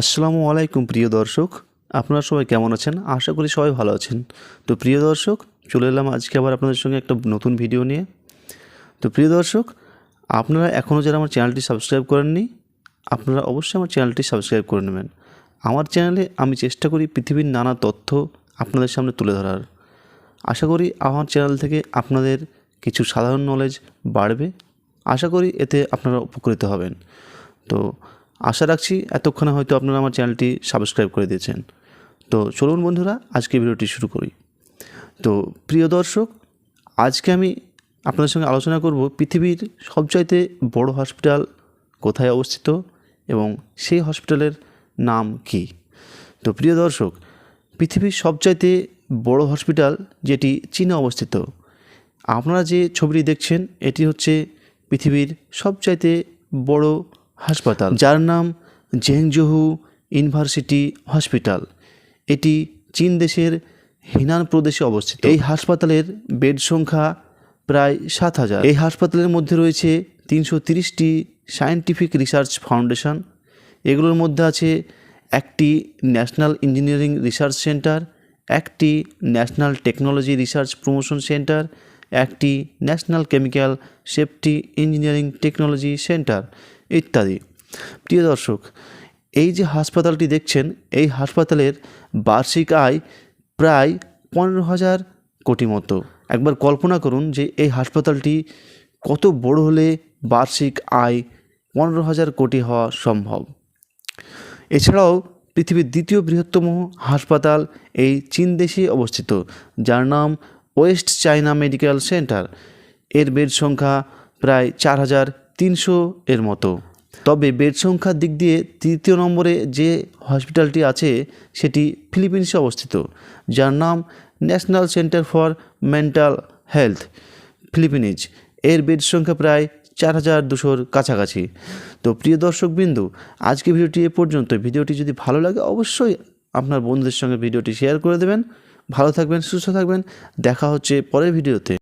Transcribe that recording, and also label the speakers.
Speaker 1: আসসালামু আলাইকুম প্রিয় দর্শক, আপনারা সবাই কেমন আছেন? আশা করি সবাই ভালো আছেন। তো প্রিয় দর্শক, চলে এলাম আজকে আবার আপনাদের সঙ্গে একটা নতুন ভিডিও নিয়ে। তো প্রিয় দর্শক, আপনারা এখনও যারা আমার চ্যানেলটি সাবস্ক্রাইব করেননি, আপনারা অবশ্যই আমার চ্যানেলটি সাবস্ক্রাইব করে নেবেন। আমার চ্যানেলে আমি চেষ্টা করি পৃথিবীর নানা তথ্য আপনাদের সামনে তুলে ধরার। আশা করি আমার চ্যানেল থেকে আপনাদের কিছু সাধারণ নলেজ বাড়বে। আশা করি এতে আপনারা উপকৃত হবেন। তো আশা রাখছি এতক্ষণে হয়তো আপনারা আমার চ্যানেলটি সাবস্ক্রাইব করে দিয়েছেন। তো চলুন বন্ধুরা, আজকে ভিডিওটি শুরু করি। তো প্রিয় দর্শক, আজকে আমি আপনাদের সঙ্গে আলোচনা করব পৃথিবীর সবচাইতে বড় হসপিটাল কোথায় অবস্থিত এবং সেই হসপিটালের নাম কী। তো প্রিয় দর্শক, পৃথিবীর সবচাইতে বড় হসপিটাল যেটি চীনে অবস্থিত। আপনারা যে ছবিটি দেখছেন এটি হচ্ছে পৃথিবীর সবচাইতে বড় হাসপাতাল, যার নাম জেংজোহু ইউনিভার্সিটি হসপিটাল। এটি চীন দেশের হিনান প্রদেশে অবস্থিত। এই হাসপাতালের বেড সংখ্যা প্রায় 7,000। এই হাসপাতালের মধ্যে রয়েছে 330টি সায়েন্টিফিক রিসার্চ ফাউন্ডেশন। এগুলোর মধ্যে আছে একটি ন্যাশনাল ইঞ্জিনিয়ারিং রিসার্চ সেন্টার, একটি national technology research promotion centre, একটি national chemical safety engineering technology centre ইত্যাদি। প্রিয় দর্শক, এই যে হাসপাতালটি দেখছেন, এই হাসপাতালের বার্ষিক আয় প্রায় 15,000 কোটি মতো। একবার কল্পনা করুন যে এই হাসপাতালটি কত বড় হলে বার্ষিক আয় 15,000 কোটি হওয়া সম্ভব। এছাড়াও পৃথিবীর দ্বিতীয় বৃহত্তম হাসপাতাল এই চীন দেশে অবস্থিত, যার নাম ওয়েস্ট চায়না মেডিকেল সেন্টার। এর বেড সংখ্যা প্রায় 4,300 এর মতো। তবে বেড সংখ্যার দিক দিয়ে তৃতীয় নম্বরে যে হসপিটালটি আছে সেটি ফিলিপিন্সে অবস্থিত, যার নাম national centre for mental health Philippines. এর বেড সংখ্যা প্রায় 4,200-র কাছাকাছি। তো প্রিয় দর্শকবৃন্দু, আজকে ভিডিওটি এ পর্যন্ত। ভিডিওটি যদি ভালো লাগে অবশ্যই আপনার বন্ধুদের সঙ্গে ভিডিওটি শেয়ার করে দেবেন। ভালো থাকবেন, সুস্থ থাকবেন। দেখা হচ্ছে পরের ভিডিওতে।